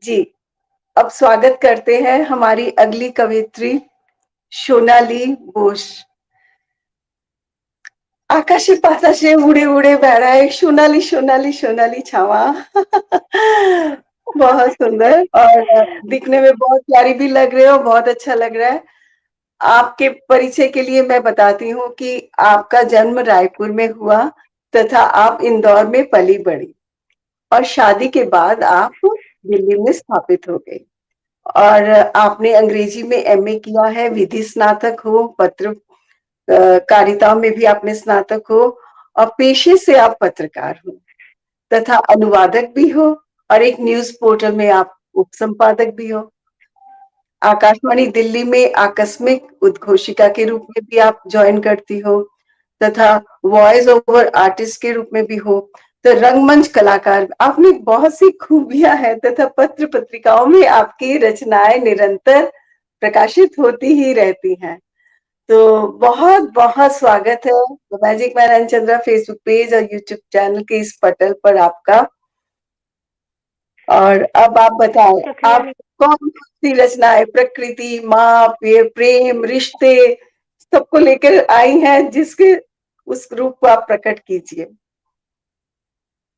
जी, अब स्वागत करते हैं हमारी अगली कवियत्री सोनाली बोस। आकाशे पाताशे उड़े उड़े बेड़ाए सोनाली सोनाली सोनाली छावा। बहुत सुंदर और दिखने में बहुत प्यारी भी लग रहे हो, बहुत अच्छा लग रहा है। आपके परिचय के लिए मैं बताती हूँ कि आपका जन्म रायपुर में हुआ तथा आप इंदौर में पली बढ़ी और शादी के बाद आप दिल्ली में स्थापित हो गए। और आपने अंग्रेजी में एमए किया है, विधि स्नातक हो, कारिता में भी आपने स्नातक हो और पेशे से आप पत्रकार हो तथा अनुवादक भी हो और एक न्यूज पोर्टल में आप उप संपादक भी हो। आकाशवाणी दिल्ली में आकस्मिक उद्घोषिका के रूप में भी आप ज्वाइन करती हो तथा वॉइस ओवर आर्टिस्ट के रूप में भी हो। तो रंगमंच कलाकार आपने बहुत सी खूबियां हैं तथा पत्र पत्रिकाओं में आपकी रचनाएं निरंतर प्रकाशित होती ही रहती हैं। तो बहुत बहुत स्वागत है magic man Chandra Facebook page और यूट्यूब चैनल के इस पटल पर आपका। और अब आप बताएं, शुक्रिया आप कौन सी रचनाएं प्रकृति, माँ, प्रेम, रिश्ते सबको लेकर आई हैं, जिसके उस रूप को आप प्रकट कीजिए।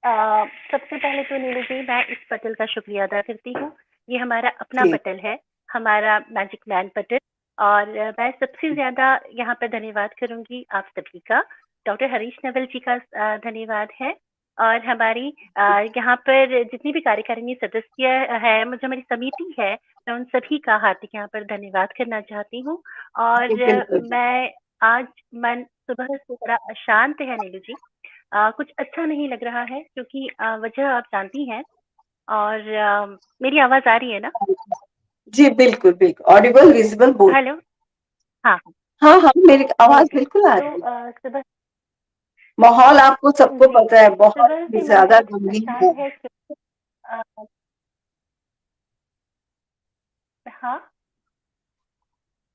सबसे पहले तो नीलू जी मैं इस पटल का शुक्रिया अदा करती हूँ। ये हमारा अपना जी पटल है, हमारा मैजिक मैन पटल। और मैं सबसे ज्यादा यहाँ पर धन्यवाद करूंगी आप सभी का। डॉक्टर हरीश नवल जी का धन्यवाद है। और हमारी यहाँ पर जितनी भी कार्यकारिणी सदस्य है, मुझे हमारी समिति है, मैं उन सभी का हार्दिक यहाँ पर धन्यवाद करना चाहती हूँ। और जी बिल्कुल। मैं आज मन सुबह से बड़ा अशांत है नीलू जी। कुछ अच्छा नहीं लग रहा है क्योंकि वजह आप जानती हैं। और मेरी आवाज आ रही है ना? जी बिल्कुल बिल्कुल, ऑडिबल विजिबल बोथ। हेलो। हाँ हाँ। हाँ हाँ, मेरी जी आवाज जी। बिल्कुल आ तो रही है। सुबह माहौल आपको सबको जी पता है बहुत सुबह ही से मन ज्यादा कुछ गंभीर अशांत है। है क्योंकि हाँ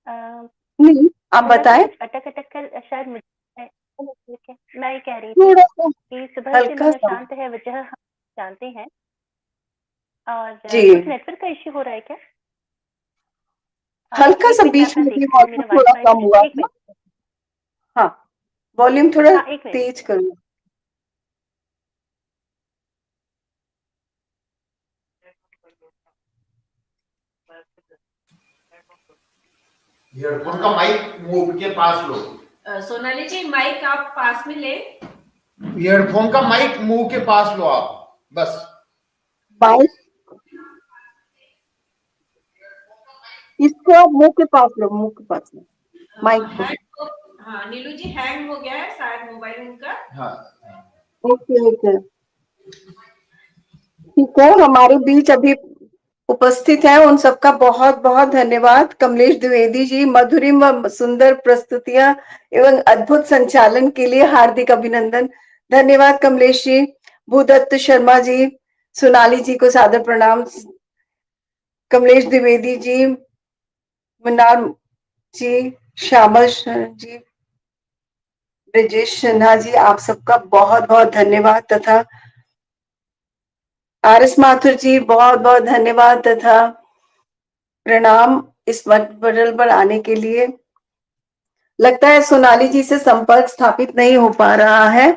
अ, नहीं, आप थोड़ा सा बताएं। कुछ अटक अटक कर शायद मुझे चलो ठीक है। मैं ये कह रही थी थोड़ा सा कि सुबह से हल्का मन सा। अशांत है, वजह हम जानते हैं। और जी, कुछ नेटवर्क का इश्यू हो रहा है क्या? हल्का एक सा मिनट मैं बीच अपना में भी देखती हूँ, वॉल्यूम मेरा थोड़ा वाईफाई कम हुआ एक था। मिनट। हाँ, वॉल्यूम थोड़ा हाँ एक मिनट। तेज करो। ईयरफोन का माइक मुंह के पास लो। सोनाली जी माइक आप पास में ले। ईयरफोन का माइक मुंह के पास लो आप, बस। माइक इसको आप मुंह के पास लो, मुंह के पास लो माइक को। हाँ नीलू जी हैंग हो गया है शायद मोबाइल उनका। हाँ ओके ओके, ठीक है। हमारे बीच अभी उपस्थित है उन सबका बहुत बहुत धन्यवाद। कमलेश द्विवेदी जी, मधुरिम व सुंदर प्रस्तुतियां एवं अद्भुत संचालन के लिए हार्दिक अभिनंदन। धन्यवाद कमलेश जी। भूदत्त शर्मा जी, सोनाली जी को सादर प्रणाम। कमलेश द्विवेदी जी, मनार जी, श्यामल जी, ब्रजेश सिन्हा जी, आप सबका बहुत बहुत धन्यवाद तथा आर एस माथुर जी बहुत बहुत धन्यवाद तथा प्रणाम इस पटल पर आने के लिए। लगता है सोनाली जी से संपर्क स्थापित नहीं हो पा रहा है,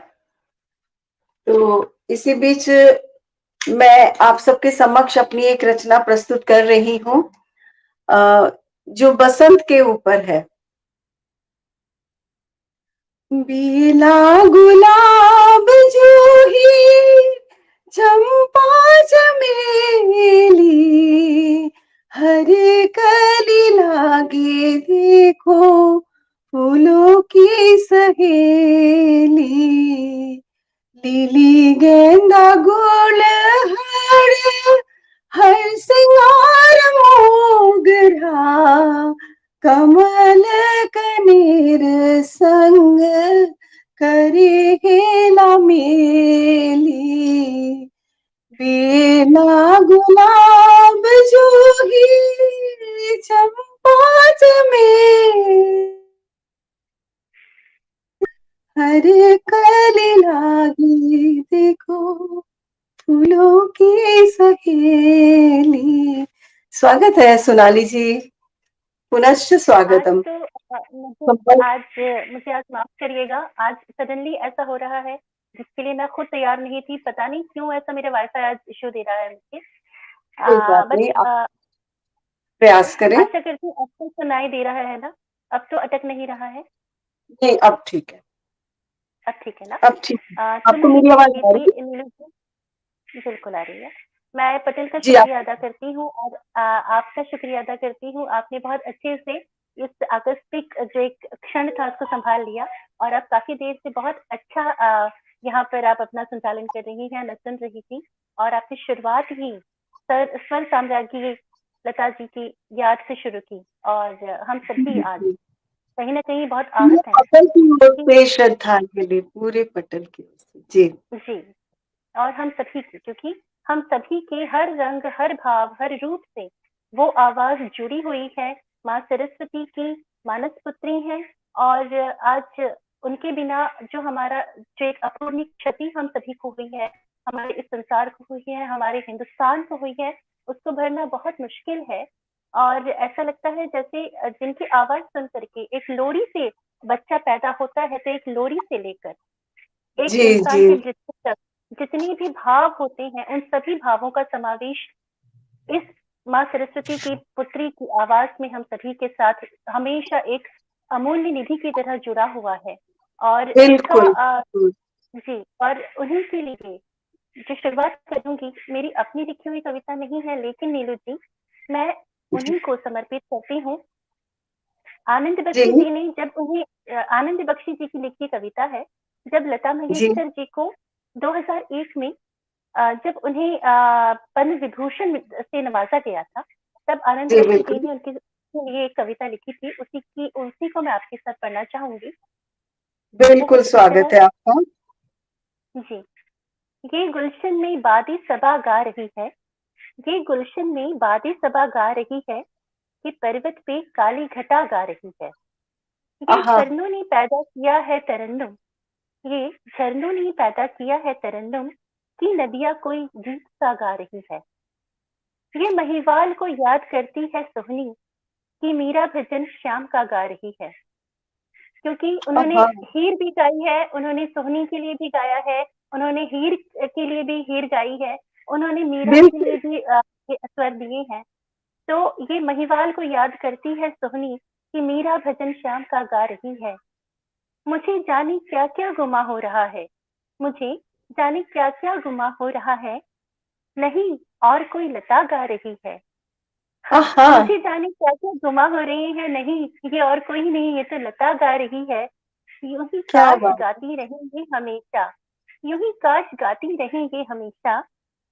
तो इसी बीच मैं आप सबके समक्ष अपनी एक रचना प्रस्तुत कर रही हूँ जो बसंत के ऊपर है। बेला गुलाब जूही चंपा चमेली हर कली लागे देखो फूलों की सहेली लिली गेंदा गुलहड़ हर सिंगार मोगरा कमल कनेर संग करे हेला मेली बेला गुलाब जूही चंपा चमेली हर कली लागी देखो फूलों की सहेली। स्वागत है सोनाली जी, पुनश्च आज स्वागतम। तो संपर्क- मुझे आज माफ करिएगा, आज सडनली ऐसा हो रहा है जिसके लिए मैं खुद तैयार नहीं थी। पता नहीं क्यों ऐसा मेरा वाईफाई आज इशू दे रहा है मुझे। कोई बात बट नहीं, आप प्रयास करें। आशा करती हूँ अब तो सुनाई दे रहा है ना, अब तो अटक नहीं रहा है। नहीं, अब ठीक है, अब ठीक है ना। अब ठीक है। तो आपको नीलू मेरी जी आवाज आ रही देखिए, नीलू जी बिल्कुल आ रही है। मैं पटेल का है? जी, शुक्रिया आप अदा करती हूँ और आपका शुक्रिया अदा करती हूँ। आपने बहुत अच्छे से इस आकस्मिक जो एक क्षण था उसको संभाल लिया और आप काफी देर से बहुत अच्छा यहाँ पर आप अपना संचालन कर रही हैं, मैं सुन रही थी। और आपने शुरुआत ही स्वर साम्राज्ञी लता जी की याद से शुरू की और हम सभी आज कहीं ना कहीं बहुत पूरे आहत हैं पटल की ओर क्योंकि से श्रद्धांजलि, पूरे पटल की ओर से। जी जी, और हम सभी की, क्योंकि हम सभी के हर रंग, हर भाव, हर रूप से वो आवाज जुड़ी हुई है। माँ सरस्वती की मानस पुत्री हैं और आज उनके बिना जो हमारा जो एक अपूर्णीय क्षति हम सभी को हुई है, हमारे इस संसार को हुई है, हमारे हिंदुस्तान को हुई है, उसको भरना बहुत मुश्किल है। और ऐसा लगता है जैसे जिनकी आवाज सुन करके एक लोरी से बच्चा पैदा होता है, तो एक लोरी से लेकर एक जी इंसान जी की मृत्यु तक जितनी भी भाव होते हैं, उन सभी भावों का समावेश इस माँ सरस्वती की पुत्री की आवाज में हम सभी के साथ हमेशा एक अमूल्य निधि की तरह जुड़ा हुआ है। और इसका बिल्कुल बिल्कुल। जी, और उन्हीं के लिए जो शुरुआत करूंगी, मेरी अपनी लिखी हुई कविता नहीं है, लेकिन नीलू जी, मैं जी उन्हीं को समर्पित करती हूँ। आनंद जी बख्शी जी ने जब उन्हें आनंद बख्शी जी की लिखी कविता है, जब लता जी मंगेशकर जी को 2001 में जब उन्हें पद्म विभूषण से नवाजा गया था, तब आनंद जी बख्शी जी बिल्कुल। ने उनके लिए एक कविता लिखी थी। उसी को मैं आपके साथ पढ़ना चाहूंगी। वो बिल्कुल कुछ इस स्वागत तरह है आपका। जी, ये गुलशन में बादी सबा गा रही है, ये गुलशन में बादी सबा गा रही है, ये पर्वत पे काली घटा गा रही है, ये आहा, झरनों ने पैदा किया है तरन्नुम, ये झरनों ने पैदा किया है तरन्नुम, की नदियां कोई गीत सा गा रही है। ये महिवाल को याद करती है सोहनी, कि मीरा भजन श्याम का गा रही है। क्योंकि उन्होंने आहा, हीर भी गाई है, उन्होंने सोहनी के लिए भी गाया है, उन्होंने हीर के लिए भी हीर गाई है, उन्होंने मीरा के बिल्कुल। लिए भी ये स्वर दिए हैं। तो ये महिवाल को याद करती है सोहनी, कि मीरा भजन श्याम का गा रही है। मुझे जाने क्या क्या गुमा हो रहा है, मुझे जाने क्या क्या गुमा हो रहा है, नहीं और कोई लता गा रही है। हाँ, आहा, मुझे जाने क्या क्या गुमा हो रही है, नहीं ये और कोई नहीं, ये तो लता गा रही है। यूं ही क्या काश बात। गाती रहेंगे हमेशा, यूं ही काश गाती रहेंगे हमेशा,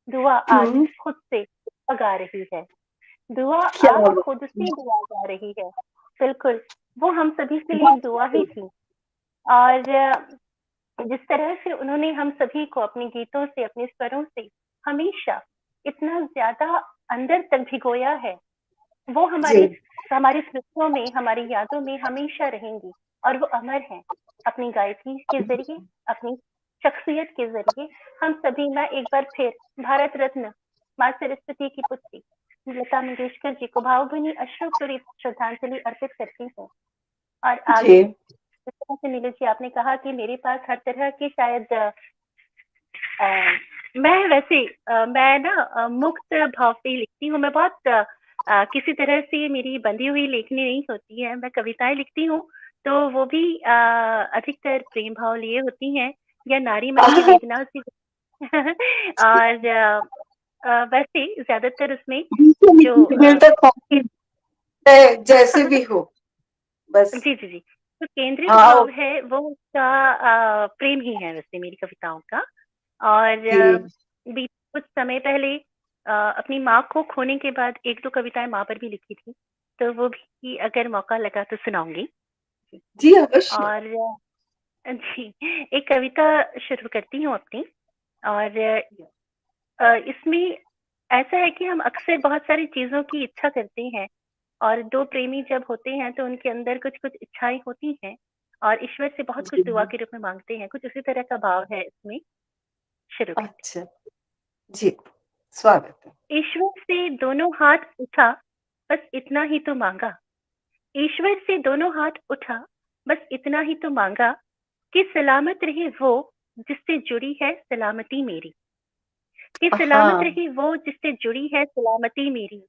दुआ आज हम्म, खुद से गा रही है, दुआ क्या आज बात। खुद से दुआ गा रही है। बिल्कुल, वो हम सभी के लिए एक बहुत दुआ ही थी। और जिस तरह से उन्होंने हम सभी को अपने गीतों से, अपने स्वरों से हमेशा इतना ज्यादा अंदर तक भिगोया है, वो जी हमारी स्मृतियों में, हमारी यादों में हमेशा रहेंगी और वो अमर हैं। अपनी गायकी के जरिए, अपनी शख्सियत के जरिए हम सभी, मैं एक बार फिर भारत रत्न माँ सरस्वती की पुत्री लता मंगेशकर जी को भावभीनी अश्रुपूरित श्रद्धांजलि अर्पित करती हूँ। और जी। आगे जिस तरह से नीलू जी आपने कहा कि मेरे पास हर तरह की शायद मैं वैसे मैं ना मुक्त भाव से ही लिखती हूँ। मैं बहुत किसी तरह से मेरी बंधी हुई लेखनी नहीं होती है। मैं कविताएं लिखती हूँ तो वो भी अधिकतर प्रेम भाव लिए होती हैं या नारी मन की आहा, वेदना से और वैसे ज्यादातर उसमें जो दिल तक पहुंची है, जैसे भी हो, बस। जी, जी, जी। तो केंद्रित हाँ। भाव है वो उसका प्रेम ही है वैसे मेरी कविताओं का। और जी बीत कुछ समय पहले अपनी माँ को खोने के बाद 1-2 कविताएँ माँ पर भी लिखी थी, तो वो भी अगर मौका लगा तो सुनाऊँगी। जी अवश्य। और जी, एक कविता शुरू करती हूँ अपनी। और इसमें ऐसा है कि हम अक्सर बहुत सारी चीज़ों की इच्छा करते हैं और 2 प्रेमी जब होते हैं तो उनके अंदर कुछ-कुछ इच्छाएँ होती हैं और ईश्वर से बहुत कुछ जी दुआ के रूप में माँगते हैं। कुछ उसी तरह का भाव है इसमें, शुरू करते अच्छा। जी स्वागत है। ईश्वर से दोनों हाथ उठा, बस इतना ही तो मांगा। ईश्वर से दोनों हाथ उठा, बस इतना ही तो मांगा कि सलामत रहे वो जिससे जुड़ी है सलामती मेरी। कि सलामत हाँ, रहे वो जिससे जुड़ी है सलामती मेरी।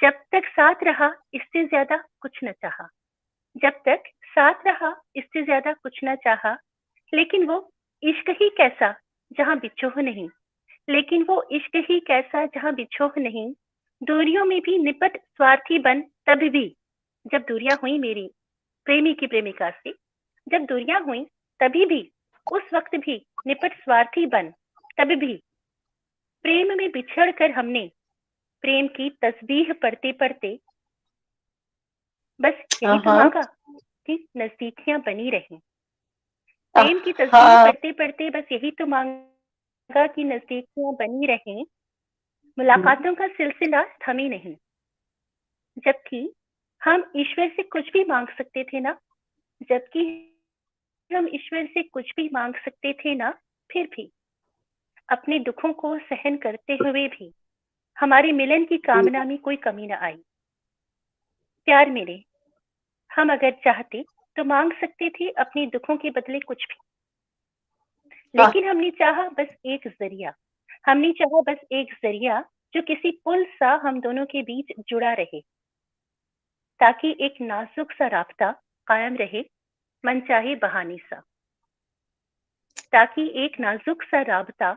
जब तक साथ रहा इससे ज्यादा कुछ न चाहा। जब तक साथ रहा इससे ज्यादा कुछ न चाहा। लेकिन वो इश्क ही कैसा जहां बिछोह नहीं। लेकिन वो इश्क ही कैसा जहां बिछोह नहीं। दूरियों में भी निपट स्वार्थी बन तब भी। जब दूरियां हुई मेरी प्रेमी की प्रेमिका से, जब दूरियां हुई तभी भी, उस वक्त भी निपट स्वार्थी बन तब भी। प्रेम में बिछड़ कर हमने प्रेम की तस्बीह पढ़ते पढ़ते बस यही तो हाँ, मांगा कि नजदीकियां बनी रहें। प्रेम की तस्बीह हाँ, पढ़ते पढ़ते बस यही तो मांगा कि नजदीकियां बनी रहें। मुलाकातों का सिलसिला थमी नहीं। जबकि हम ईश्वर से कुछ भी मांग सकते थे ना। जबकि हम ईश्वर से कुछ भी मांग सकते थे ना, फिर भी अपने दुखों को सहन करते हुए भी हमारे मिलन की कामना में कोई कमी न आई। प्यार मेरे, हम अगर चाहते तो मांग सकते थे अपने दुखों के बदले कुछ भी। वाह, लेकिन हमने चाहा बस एक जरिया। हमने चाहा बस एक जरिया जो किसी पुल सा हम दोनों के बीच जुड़ा रहे, ताकि एक नाजुक सा राब्ता कायम रहे मन चाहे बहाने सा। ताकि एक नाजुक सा राब्ता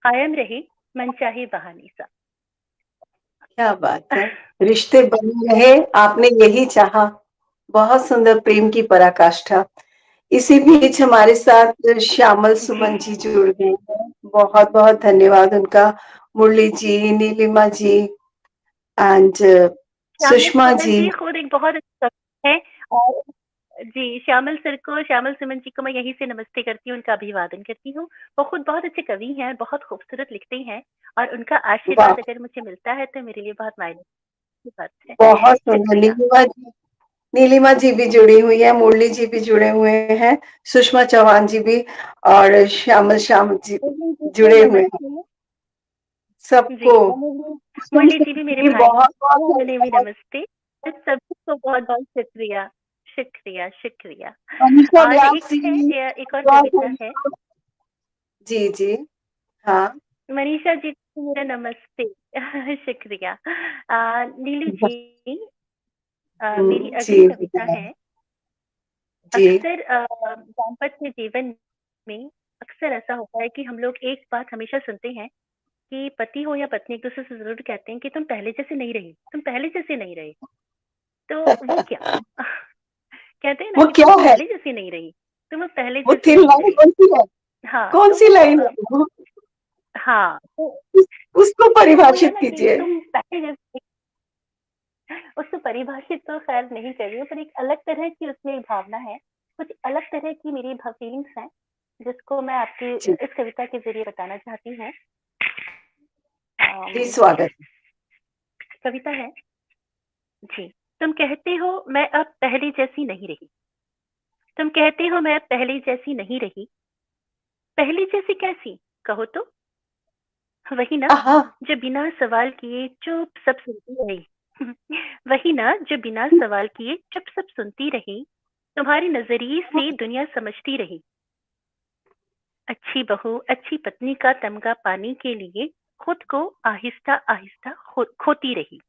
कायम रहे मन चाहे बहाने सा। क्या बात है। रिश्ते बने रहे, आपने यही चाहा। बहुत सुंदर प्रेम की पराकाष्ठा। इसी बीच हमारे साथ श्यामल जी, सुमन जी जुड़ गए हैं। बहुत बहुत धन्यवाद उनका। मुरली जी, नीलिमा जी एंड श्यामल सुषमा सुमन जी। जी खुद एक बहुत अच्छे कवि हैं। और जी, श्यामल सर को, श्यामल सुमन जी को मैं यहीं से नमस्ते करती हूँ, उनका अभिवादन करती हूँ। वो खुद बहुत अच्छे कवि हैं, बहुत खूबसूरत लिखते हैं और उनका वाह, आशीर्वाद अगर मुझे मिलता है तो मेरे लिए बहुत मायने की बात है। बहुत सुंदर। शुक्रिया। नीलिमा जी भी जुड़ी हुई है, मुरली जी भी जुड़े हुए हैं, सुषमा चौहान जी भी, और श्याम जी मुरली जी को जुड़े हुए हैं। नमस्ते। जी, सबको मुरली जी भी मेरे भाई बहुत हैं, बहुत उन्हें भी धन्यवाद। नमस्ते। सभी को बहुत बहुत शुक्रिया। शुक्रिया, शुक्रिया। मनीषा और व्यास एक है, जी, एक और कविता है। जी जी, हाँ, मनीषा जी को मेरा नमस्ते। शुक्रिया। नीलू जी, मेरी अगली जी कविता है। जी, अक्सर दाम्पत्य जीवन में अक्सर ऐसा होता है कि हम लोग एक बात हमेशा सुनते हैं कि पति हो या पत्नी एक दूसरे से जरूर कहते हैं कि तुम पहले जैसे नहीं रही, तुम पहले जैसे नहीं रही। तो वो क्या? कहते हैं ना वो कि तुम क्या है? पहले जैसी नहीं रही, तुम अब पहले वो जैसी थी नहीं लाइन रही। कौन सी है? हाँ, कौन तो सी वो लाइन है वो? हाँ, तो उसको वो वही है परिभाषित ना कि कीजिए। तुम पहले जैसे। उसको परिभाषित तो खैर नहीं कर रही हूँ, पर एक अलग तरह की उसमें एक भावना है, कुछ अलग तरह की मेरी फीलिंग्स हैं, जिसको मैं आपकी जी इस कविता के जरिए बताना चाहती हूँ। जी, अम, स्वागत। कविता है। जी, तुम कहते हो मैं अब पहले जैसी नहीं रही। तुम कहते हो मैं अब पहले जैसी नहीं रही। पहले जैसी कैसी? कहो तो। वही ना हाँ, जो बिना सवाल किए चुप सब सुनती रही। वही ना जो बिना सवाल किए चुप सब सुनती रही। तुम्हारे नजरिए से दुनिया समझती रही। अच्छी बहू, अच्छी पत्नी का तमगा पाने के लिए खुद को आहिस्ता आहिस्ता खोती रही।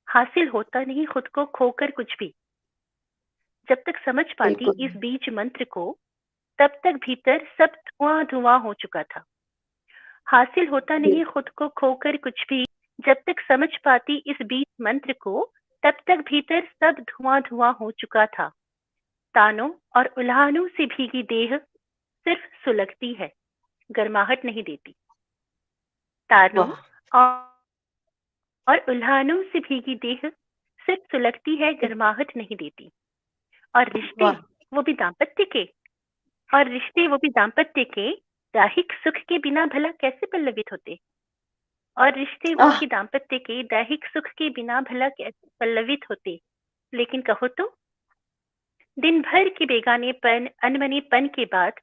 हासिल होता नहीं खुद को खोकर कुछ भी। जब तक समझ पाती बिल्कुल। इस बीज मंत्र को, तब तक भीतर सब धुआं धुआं हो चुका था। हासिल होता नहीं खुद को खोकर कुछ भी। जब तक समझ पाती इस बीज मंत्र को, तब तक भीतर सब धुआं धुआं हो चुका था। तानों और उल्हानों से भीगी देह सिर्फ सुलगती है, गर्माहट नहीं देती। तानों वाह, और उल्हानों से भीगी देह सिर्फ सुलगती है, गर्माहट नहीं देती। और रिश्ते, वाह, वो भी दाम्पत्य के, और रिश्ते वो भी दाम्पत्य के दैहिक सुख के बिना भला कैसे पल्लवित होते। और रिश्ते वो आह, भी दाम्पत्य के दैहिक सुख के बिना भला कैसे पल्लवित होते। लेकिन कहो तो, दिन भर के बेगानेपन, अनमनेपन के बाद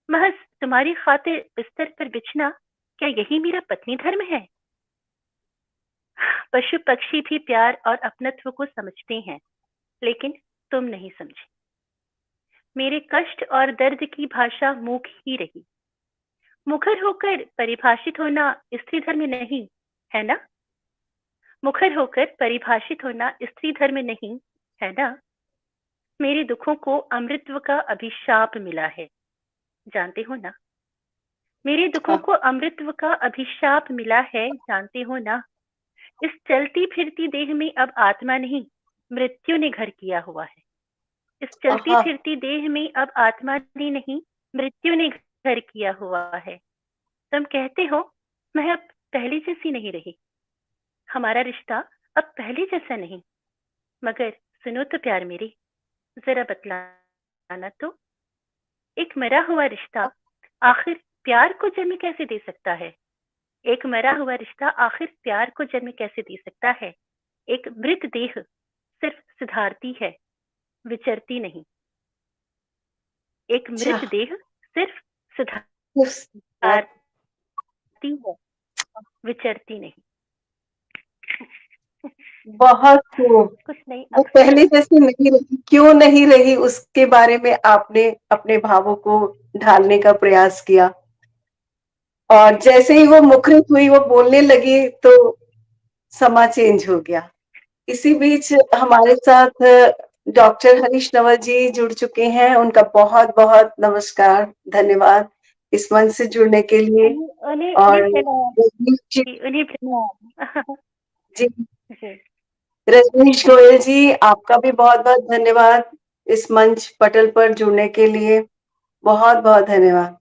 महज तुम्हारी खातिर बिस्तर पर बिछना क्या यही मेरा पत्नी धर्म है? पशु पक्षी भी प्यार और अपनत्व को समझते हैं, लेकिन तुम नहीं समझे। मेरे कष्ट और दर्द की भाषा मूक ही रही। मुखर होकर परिभाषित होना स्त्री धर्म नहीं है ना? मुखर होकर परिभाषित होना स्त्री धर्म नहीं है ना? मेरे दुखों को अमृतत्व का अभिशाप मिला है, जानते हो ना? मेरे दुखों को अमृतत्व का अभिशाप मिला है, जानते हो ना? इस चलती फिरती देह में अब आत्मा नहीं, मृत्यु ने घर किया हुआ है। इस चलती फिरती देह में अब आत्मा ने नहीं, मृत्यु ने घर किया हुआ है। तुम कहते हो मैं अब पहले जैसी नहीं रही, हमारा रिश्ता अब पहले जैसा नहीं। मगर सुनो तो प्यार मेरे, जरा बतलाना तो, एक मरा हुआ रिश्ता आखिर प्यार को जन्म कैसे दे सकता है? एक मरा हुआ रिश्ता आखिर प्यार को जन्म कैसे दे सकता है? एक मृत देह सिर्फ सुधारती है, विचरती नहीं। एक मृत देह सिर्फ सुधारती है, विचरती नहीं। बहुत खूब। कुछ नहीं, वो पहले जैसी नहीं रही, क्यों नहीं रही, उसके बारे में आपने अपने भावों को ढालने का प्रयास किया। और जैसे ही वो मुखरित हुई, वो बोलने लगी, तो समा चेंज हो गया। इसी बीच हमारे साथ डॉक्टर हरीश नवल जी जुड़ चुके हैं। उनका बहुत बहुत नमस्कार, धन्यवाद इस मंच से जुड़ने के लिए। और जी, रजनीश गोयल जी, आपका भी बहुत बहुत धन्यवाद इस मंच पटल पर जुड़ने के लिए। बहुत बहुत धन्यवाद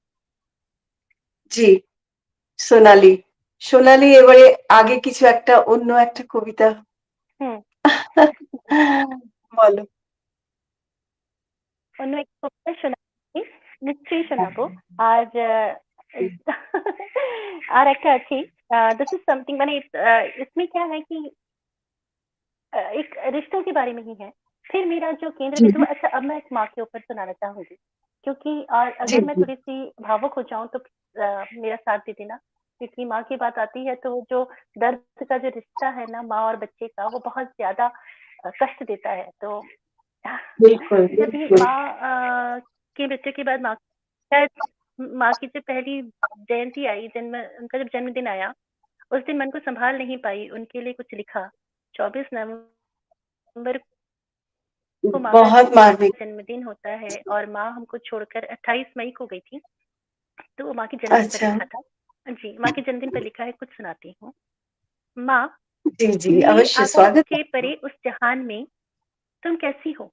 जी। সোনালি, সোনালি এবারে আগে কিছু একটা অন্য একটা কবিতা বলো। অন্য এক কবিতা শোনাবো, নিশ্চয়ই শোনাবো। আজ আর একটা আছে, दिस इज समथिंग, मैंने इसमें क्या है कि एक रिश्तों के बारे में ही है। फिर मेरा जो केंद्र बिंदु, अच्छा अब मैं एक माँ के ऊपर सुनाना चाहूंगी, क्योंकि और अगर मैं थोड़ी सी भावुक हो जाऊं तो मेरा साथ दे देना, क्योंकि माँ की बात आती है तो जो दर्द का जो रिश्ता है ना माँ और बच्चे का, वो बहुत ज्यादा कष्ट देता है। तो जब भी माँ की मृत्यु के बाद माँ की जो पहली जयंती आई, उनका जब जन्मदिन आया, उस दिन मन को संभाल नहीं पाई, उनके लिए कुछ लिखा। 24 नवंबर को माँ का जन्मदिन होता है और माँ हमको छोड़कर 28 मई को गई थी, तो वो माँ के जन्मदिन पर लिखा था। जी, माँ के जन्मदिन पर लिखा है, कुछ सुनाती हूँ। माँ, जी जी, अवश्य, स्वागत के परे उस जहान में तुम कैसी हो?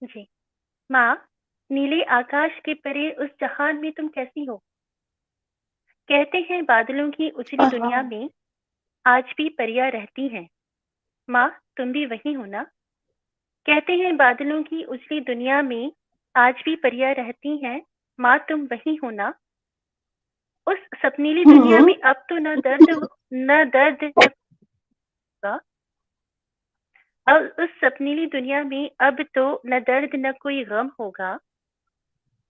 जी, माँ, नीले आकाश के परे उस जहान में तुम कैसी हो? कहते हैं बादलों की उजली दुनिया में आज भी परियां रहती हैं। माँ, तुम भी वही हो ना? कहते हैं बादलों की उजली दुनिया में आज भी परियां रहती हैं। माँ, तुम वही हो ना? उस सपनीली दुनिया में अब तो न दर्द होगा। अब उस सपनीली दुनिया में अब तो न दर्द न कोई गम होगा।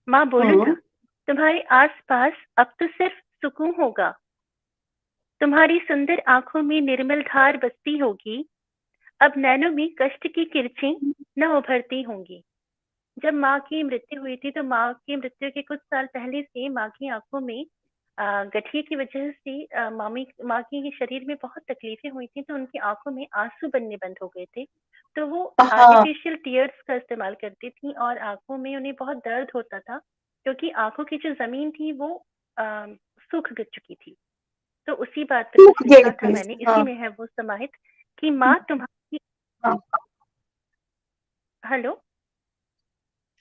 माँ, बोलो ना, तुम्हारे आसपास अब तो सिर्फ सुकून होगा। तुम्हारी सुंदर आंखों में निर्मल धार बसती होगी। अब नैनों में कष्ट की किरचें न उभरती होंगी। जब माँ की मृत्यु हुई थी, तो माँ की मृत्यु के कुछ साल पहले से माँ की आंखों में गठिए की वजह से माँ की शरीर में बहुत तकलीफें हुई थी, तो उनकी आंखों में आंसू बनने बंद हो गए थे। तो वो आर्टिफिशियल टीयर्स का इस्तेमाल करती थी और आंखों में उन्हें बहुत दर्द होता था, क्योंकि आंखों की जो जमीन थी वो सूख चुकी थी। तो उसी बात पर कुछ लिखा था मैंने, इसी में है वो समाहित कि माँ तुम्हारी। हेलो,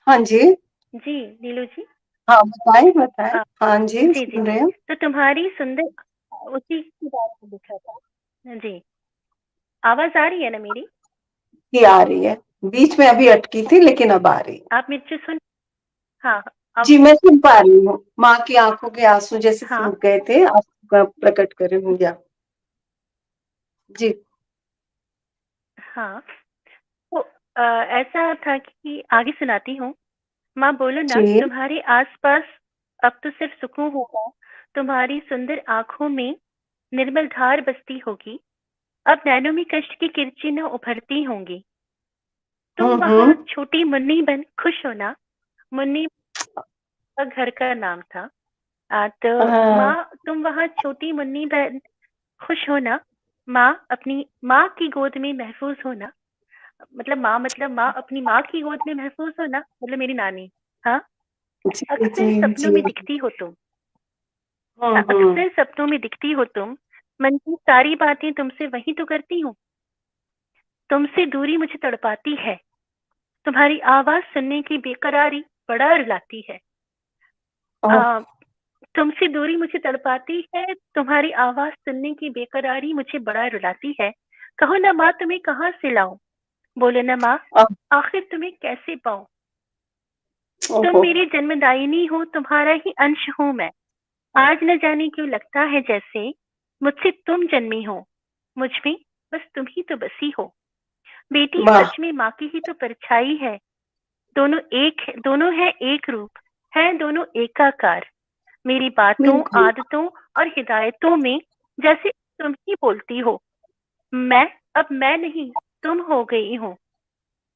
हाँ जी जी नीलू जी, हाँ बताएं। हाँ जी, सुन रहे हैं। तो तुम्हारी सुंदर, उसी के बारे में लिखा था। जी, आवाज आ रही है ना मेरी? ये आ रही है, बीच में अभी अटकी थी लेकिन अब आ रही है। आप मुझे सुन? हाँ, जी मैं सुन पा रही हूँ। माँ की आंखों के आंसू जैसे सूख गए थे, आप प्रकट करे होंगे आप। जी हाँ, तो ऐसा था कि आगे सुनाती हूँ। माँ, बोलो ना, तुम्हारे आसपास अब तो सिर्फ सुकून होगा। तुम्हारी सुंदर आंखों में निर्मल धार बसती होगी। अब नैनों में कष्ट की किरचियां उभरती होंगी। तुम वहां छोटी मुन्नी बन खुश होना। मुन्नी का घर का नाम था। तो हाँ, माँ, तुम वहां छोटी मुन्नी बन खुश होना। माँ, अपनी माँ की गोद में महफूज होना। मतलब माँ अपनी माँ की गोद में महफूज होना, मतलब मेरी नानी। हाँ, जी अक्सर जी सपनों जी। में दिखती हो तुम। हम्म। अक्सर सपनों में दिखती हो तुम। मन की सारी बातें तुमसे वही तो करती हूँ। तुमसे दूरी मुझे तड़पाती है। तुम्हारी आवाज सुनने की बेकरारी बड़ा रुलाती है। ओह, आ, तुमसे दूरी मुझे तड़पाती है। तुम्हारी आवाज सुनने की बेकरारी मुझे बड़ा रुलाती है। कहो ना माँ, तुम्हें कहाँ से लाऊं? बोले ना माँ, ओह, आखिर तुम्हें कैसे पाऊं? तुम ओहो, मेरी जन्मदायिनी हो, तुम्हारा ही अंश हूं मैं। आज न जाने क्यों लगता है जैसे मुझसे तुम जन्मी हो। मुझ में बस तुम ही तो बसी हो। बेटी वाह, सच में माँ की ही तो परछाई है। दोनों है एक रूप, है दोनों एकाकार। मेरी बातों, बिल्कुल। आदतों और हिदायतों में जैसे तुम ही बोलती हो। मैं अब मैं नहीं, तुम हो गई हो।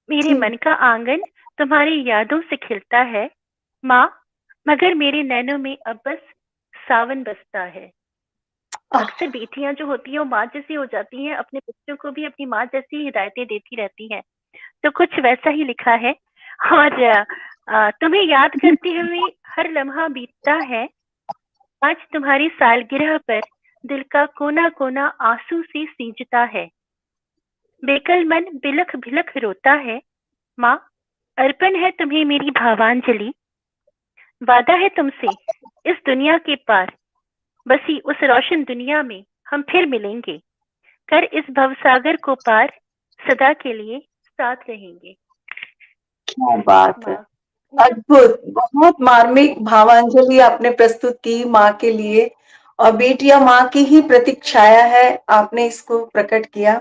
मेरे जी। मन का आंगन तुम्हारी यादों से खिलता है। माँ, मगर मेरे नैनों में अब बस सावन बसता है। आह, अक्सर बेटियां जो होती हैं वो माँ जैसी हो जाती हैं, अपने बच्चों को भी अपनी माँ जैसी हिदायतें देती रहती हैं। तो कुछ वैसा ही लिखा है। और तुम्हें याद करते हुए हर लम्हा बीतता है। आज तुम्हारी सालगिरह पर दिल का कोना कोना आंसू से सींचता है। बेकल मन बिलख बिलख रोता है। माँ, अर्पण है तुम्हें मेरी भावांजलि। वादा है तुमसे इस दुनिया के पार, बसी उस रोशन दुनिया में हम फिर मिलेंगे। कर इस भवसागर को पार, सदा के लिए साथ रहेंगे। क्या बात है। माँ, मतलब अद्भुत, बहुत मार्मिक भावांजलि आपने प्रस्तुत की माँ के लिए। और बेटियां माँ की ही प्रतीक छाया है, आपने इसको प्रकट किया।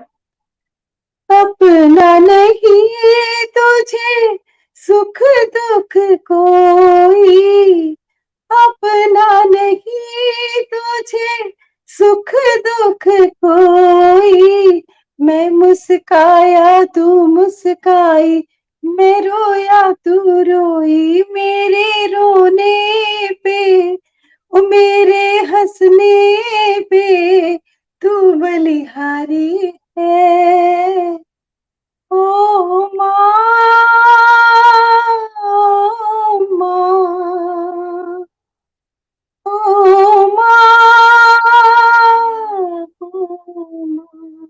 अपना नहीं तुझे सुख दुख कोई, अपना नहीं तुझे सुख दुख कोई। मैं मुस्काया तू मुस्काई, मैं रोया तू रोई। मेरे रोने पे ओ मेरे हंसने पे तू बलिहारी है। ओ माँ, ओ माँ, ओ माँ, ओ माँ।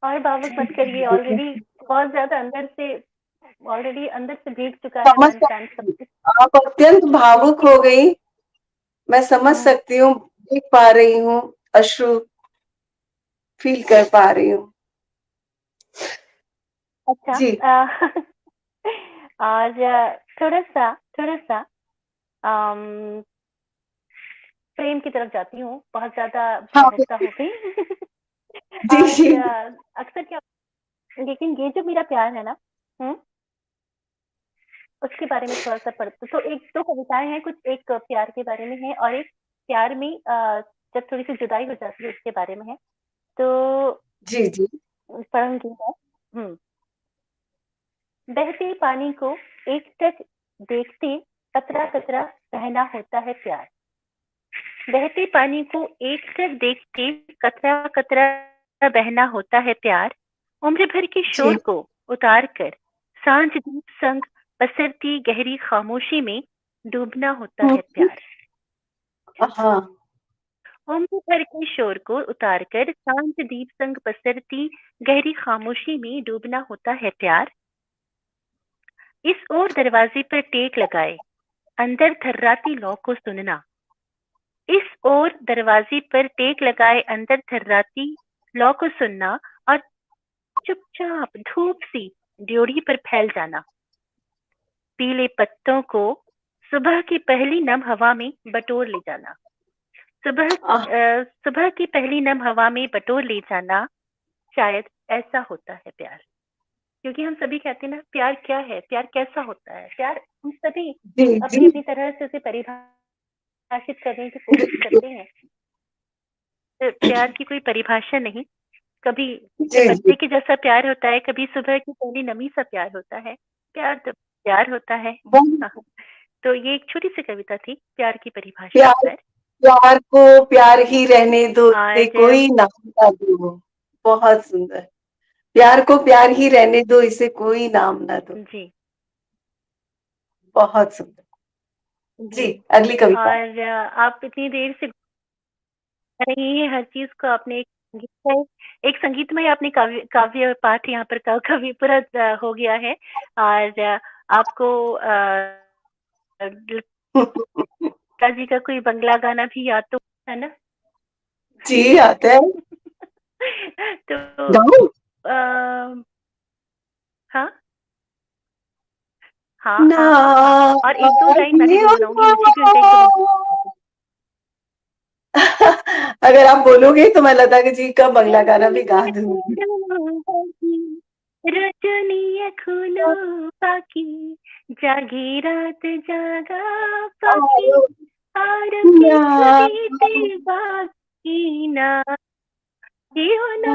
और भावुक मत करिए। ऑलरेडी बहुत ज्यादा अंदर से, ऑलरेडी अंदर से भीग चुका है समझ मन प्राण सब सकती कुछ। हूँ। आप अत्यंत भावुक हो गई, मैं समझ हम्म, सकती हूँ, देख पा रही हूँ, अश्रु फील कर पा रही हूँ। अच्छा। जी। और थोड़ा सा अम, प्रेम की तरफ जाती हूँ। बहुत ज्यादा हाँ, भावुकता हो गई। जी और जी। अक्सर क्या, लेकिन ये जो मेरा प्यार है ना, हम्म, उसके बारे में थोड़ा सा पढ़ते तो एक दो कविताएं हैं कुछ। एक प्यार के बारे में है और एक प्यार में जब थोड़ी सी जुदाई हो जाती है उसके बारे में है। तो जी जी। पढ़ूंगी मैं। हम्म। बहते पानी को एकटक देखते, कतरा कतरा बहना होता है प्यार। बहते पानी को एकटक देखते, कतरा कतरा बहना होता है प्यार। उम्र भर के जी। शोर को उतार कर सांझ दीप संग पसरती गहरी खामोशी में डूबना होता है हम्म, प्यार। हाँ। उम्र भर के शोर को उतार कर सांझ दीप संग पसरती गहरी खामोशी में डूबना होता है प्यार। इस ओर दरवाजे पर टेक लगाए, अंदर थर्राती लौ को सुनना। इस ओर दरवाजे पर टेक लगाए, अंदर थर्राती लौ को सुनना और चुपचाप धूप सी ड्योढ़ी पर फैल जाना। पीले पत्तों को सुबह की पहली नम हवा में बटोर ले जाना। आह, सुबह की पहली नम हवा में बटोर ले जाना। शायद ऐसा होता है प्यार। क्योंकि हम सभी कहते हैं ना, प्यार क्या है, प्यार कैसा होता है। प्यार हम सभी जी जी। अपनी अपनी तरह से उसे परिभाषित परिभाषित करने की कोशिश करते हैं। तो प्यार की कोई परिभाषा नहीं, कभी जी जी बच्चे के जैसा प्यार होता है, कभी सुबह की पहली नमी सा प्यार होता है। प्यार तो प्यार होता है। बहुत हाँ, तो ये एक छोटी सी कविता थी प्यार की परिभाषा प्यार पर। प्यार को प्यार ही रहने दो, इसे और कोई नाम ना दो। बहुत सुंदर। प्यार को प्यार ही रहने दो, इसे कोई नाम ना दो। जी बहुत सुंदर। जी। जी, अगली कविता। और आप इतनी देर से कर रही हैं, हर चीज को आपने एक संगीतमय आपने काव्य काव्य पाठ यहाँ पर कवि पूरा हो गया है। और आपको लता जी का कोई बंगला गाना भी याद तो है ना? जी, आता है। तो गाऊं? अ, हाँ हाँ ना हाँ हाँ हाँ। और एक दो लाइन मैं भी गुनगुनाऊंगी, मुझे भी उनका एक दो बंगला। अगर आप बोलोगे तो मैं लता जी का बंगला गाना भी गा दूंगी। रजनी खुलो पाकी, जागी रात जागा पाकी, और किस बीते बाकी ना, क्यों ना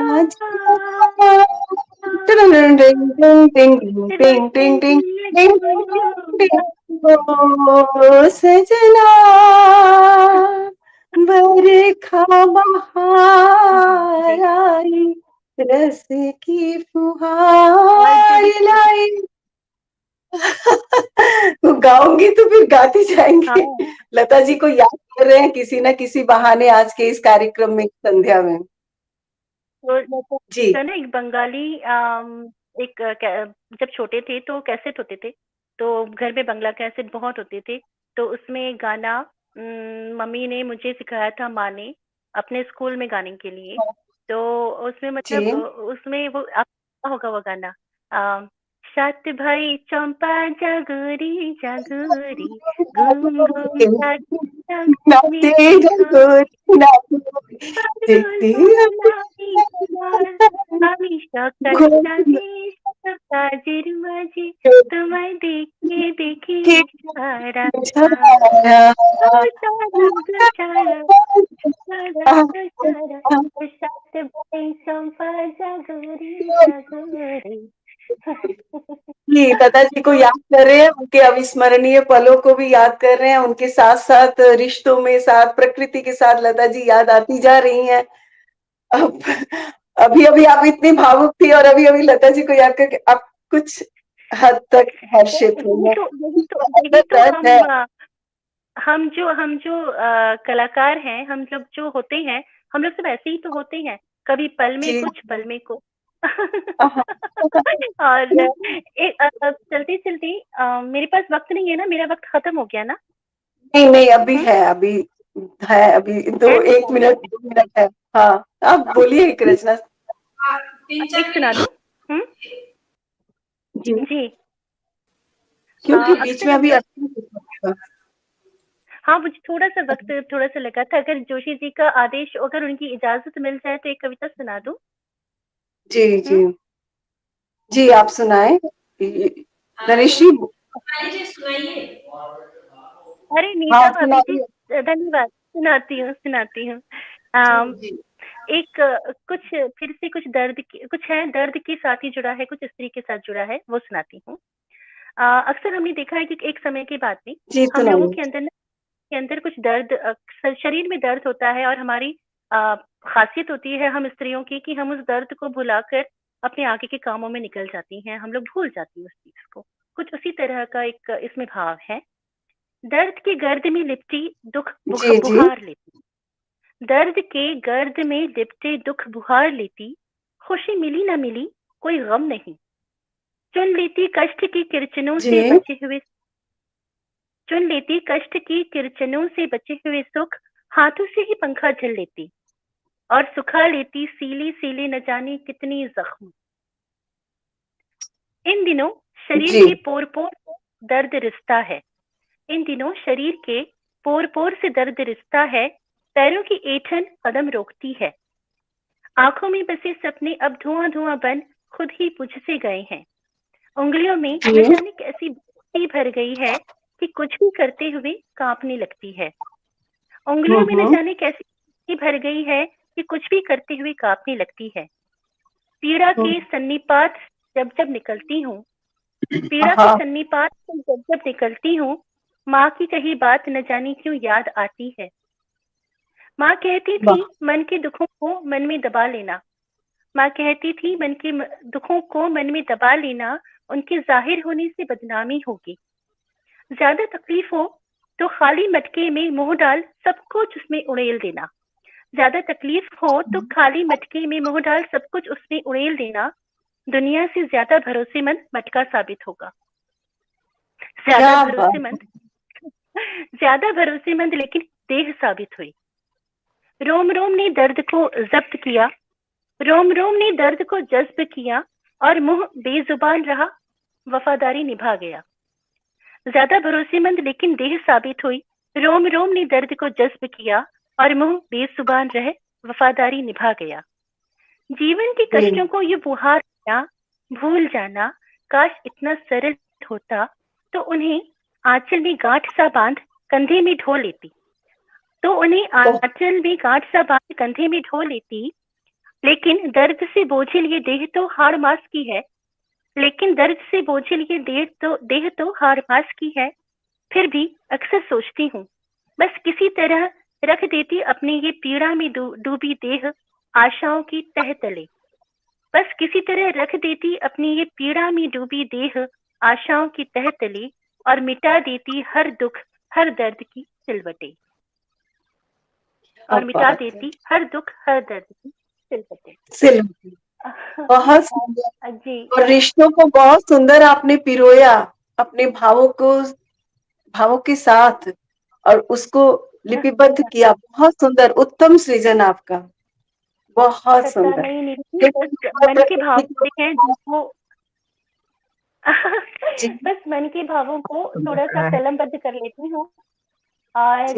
टिंग टिंग टिंग टिंग टिंग टिंग रजनी टिंग खुलो टिंग। ओ सजना बरखा बहार जी। आई, रस की और जो फुहार भी लाई। वो गाऊंगी तो फिर गाते हाँ, जाएंगे। लता जी को याद कर रहे हैं किसी ना किसी बहाने आज के इस कार्यक्रम में, संध्या में। तो जी ना एक बंगाली एक जब छोटे थे तो कैसेट होते थे, तो घर में बंगला कैसेट बहुत होते थे। तो उसमें एक गाना मम्मी ने मुझे सिखाया था, माँ ने, अपने स्कूल में गाने के लिए। तो उसमें मतलब जी उसमें वो आपका होगा वो गाना, अ, सात भाई चंपा जागोरी जागोरी, घूम घूम नाचे जागोरी जगोरी नाचे देखती আমি সকাল সাজে কাজের মাঝে তোমায় দেখে দেখে সারা ও সারা গো সারা সারা গো সারা ও সাথে ভাই চম্পা জাগরে জাগরে। जी, लता जी को याद कर रहे हैं, उनके अविस्मरणीय पलों को भी याद कर रहे हैं, उनके साथ साथ रिश्तों में साथ प्रकृति के साथ लता जी याद आती जा रही हैं। अब अभी अभी आप इतनी भावुक थी और अभी अभी लता जी को याद करके आप कुछ हद तक हर्षित हुई यही हैं। तो यही तो अंदर यही तो दर्द है। हम जो कलाकार हैं, हम लोग जो होते हैं, हम लोग सब ऐसे ही तो होते हैं, कभी पल में जी कुछ पल में को। हाँ। और चलते चलते मेरे पास वक्त नहीं है ना, मेरा वक्त खत्म हो गया ना। नहीं नहीं, अभी हम्म, है, अभी है, अभी दो है एक मेरा। मिनट 2 मिनट है। हाँ, आप बोलिए एक रचना। तीन चार एक सुना मिनट दूं? हम्म, जी, जी। क्योंकि बीच अक्सर में हम अभी लोग, अच्छा। हाँ मुझे थोड़ा सा वक्त थोड़ा सा लगा था, अगर जोशी जी का आदेश, अगर उनकी इजाजत मिल जाए तो एक कविता सुना दूं। जी जी हम्म, जी, आप सुनाएं नरेश जी। जी सुनाइए। अरे नीता हाँ भाभी जी, सुनाइए। धन्यवाद, सुनाती हूँ। जी अम, जी एक कुछ फिर से कुछ कुछ है दर्द के साथ ही जुड़ा है, कुछ स्त्री के साथ जुड़ा है, वो सुनाती हूँ। अक्सर हमने देखा है कि एक समय के बाद में जी, हम लोगों सुनाइए। के अंदर कुछ दर्द, शरीर में दर्द होता है, और हमारी अ, खासियत होती है हम स्त्रियों की कि हम उस दर्द को भुलाकर अपने आगे के कामों में निकल जाती हैं, हम लोग भूल जाती हैं उस चीज को। कुछ उसी तरह का एक इसमें भाव है। दर्द के गर्द में लिपटी दुख जी जी बुहार लेती, दर्द के गर्द में लिपटे दुख बुहार लेती, खुशी मिली न मिली कोई गम नहीं, चुन लेती कष्ट की किरचनों से जी बचे हुए, चुन लेती कष्ट की किरचनों से बचे हुए सुख, हाथों से ही पंखा झल लेती, और सुखा लेती सीली सीली न जाने कितनी जख्म। इन दिनों शरीर जी के पोर पोर दर्द रिश्ता है, इन दिनों शरीर के पोर पोर से दर्द रिश्ता है, पैरों की ऐंठन कदम रोकती है, आंखों में बसे सपने अब धुआं धुआं बन खुद ही बुझ से गए हैं, उंगलियों में न जी जाने कैसी बेचैनी भर गई है कि कुछ भी करते हुए कांपने लगती है। उंगलियों में न जाने कैसी भर गई है कि कुछ भी करते हुए कांपने लगती है। पीड़ा के सन्निपात जब जब निकलती हूँ, पीड़ा के सन्निपात से जब जब निकलती हूँ, माँ की कही बात न जानी क्यों याद आती है। माँ कहती थी मन के दुखों को मन में दबा लेना। माँ कहती थी मन के दुखों को मन में दबा लेना, उनके जाहिर होने से बदनामी होगी। ज्यादा तकलीफ हो तो खाली मटके में मुंह डाल सब कुछ उसमें उड़ेल देना। ज्यादा तकलीफ हो तो खाली मटके में मुंह डाल सब कुछ उसमें उड़ेल देना। दुनिया से ज्यादा भरोसेमंद मटका साबित होगा। ज्यादा भरोसेमंद लेकिन देह साबित हुई। रोम रोम ने दर्द को जब्त किया, रोम रोम ने दर्द को जज्ब किया और मुंह बेजुबान रहा, वफादारी निभा गया। ज्यादा भरोसेमंद लेकिन देह साबित हुई। रोम रोम ने दर्द को जज्ब किया और मुंह बेजुबान रहे, वफादारी निभा गया। जीवन के कष्टों को ये बुहार देना, भूल जाना, काश इतना सरल होता तो उन्हें आंचल में गांठ सा बांध कंधे में ढो लेती, तो उन्हें आंचल में गांठ सा बांध कंधे में ढो लेती। लेकिन दर्द से बोझिल ये देह तो हाड़ मास की है, लेकिन दर्द से बोझिल ये देह तो हाड़ मास की है। फिर भी अक्सर सोचती हूँ बस किसी तरह रख देती अपनी ये पीड़ा में डूबी देह आशाओं की तह तले। बस किसी तरह रख देती अपनी ये पीड़ा में डूबी देह आशाओं की तह तले और मिटा देती हर दुख हर दर्द की सिलवटें, और मिटा देती हर दुख हर दर्द की सिलवटें। बहुत सुंदर जी। और रिश्तों को बहुत सुंदर आपने पिरोया अपने भावों के साथ और उसको लिपिबद्ध किया। बहुत सुंदर, उत्तम सृजन आपका, बहुत सुंदर। मन के भाव हैं जिसको बस मन के भावों को थोड़ा सा कलमबद्ध कर लेती हूँ। और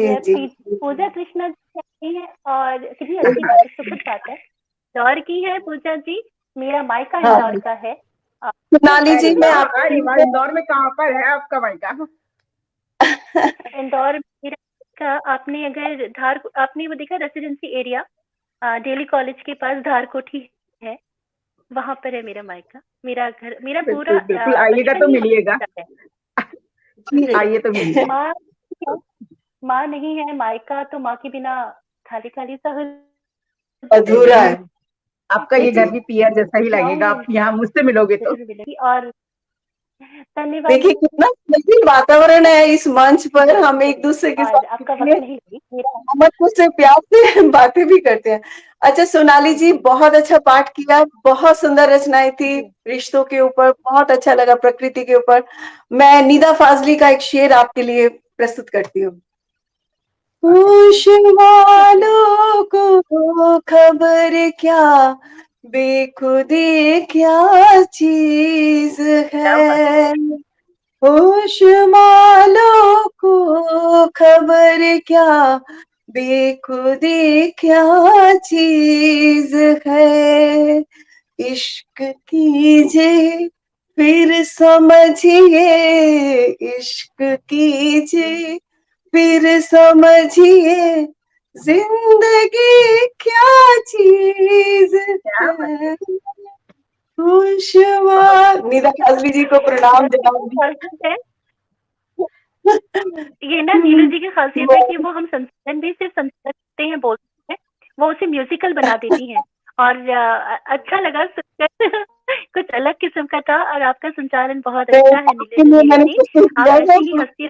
पूजा कृष्णा है और कितनी अच्छी बात है, सुखद बात है। इंदौर की है पूजा जी, मेरा मायका इंदौर का है। सोनाली जी, मैं इंदौर में कहाँ पर है आपका मायका? इंदौर का आपने अगर आपने वो देखा रेसिडेंसी एरिया डेली कॉलेज के पास धारकोठी है, वहां पर है मेरा मायका। मेरा घर, मेरा पूरा बिल्कुल आइएगा तो मिलिएगा। आइए तो मिलिए। माँ नहीं है, मायका तो माँ के बिना खाली खाली सा अधूरा है। आपका ये घर भी पियर जैसा ही लगेगा, आप यहाँ मुझसे मिलोगे तो। और धन्यवाद। देखिए कितना सही वातावरण है इस मंच पर, हम एक दूसरे के साथ आपका वक्त नहीं मोहम्मद से प्यार से बातें भी करते हैं। अच्छा सोनाली जी, बहुत अच्छा पाठ किया, बहुत सुंदर रचनाएं थी रिश्तों के ऊपर, बहुत अच्छा लगा, प्रकृति के ऊपर। मैं निदा फाजली का एक शेर आपके लिए प्रस्तुत करती हूँ। होश वालों को खबर क्या, बेखुदी क्या चीज है। होश वालों को खबर क्या, बेखुदी क्या चीज है। इश्क कीजिए फिर समझिए, इश्क कीजिए फिर समझिए, जिंदगी क्या चीज है। निदा फाजली जी को प्रणाम जनाब। ये ना नीलू जी की खासियत है कि वो हम संचालन भी सिर्फ संचालते हैं, बोलते हैं, वो उसे म्यूजिकल बना देती हैं। और अच्छा लगा सुनकर, कुछ अलग किस्म का था। और आपका संचालन बहुत अच्छा है नीलू जी। आप ऐसी ही हंसती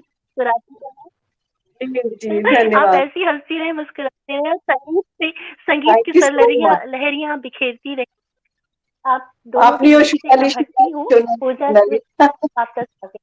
आप ऐसी हंसती रहे, मुस्कुराते रहे, संगीत की लहरियां बिखेरती रहे। आप दोनों की भक्ति हूँ। पूजा आपका स्वागत।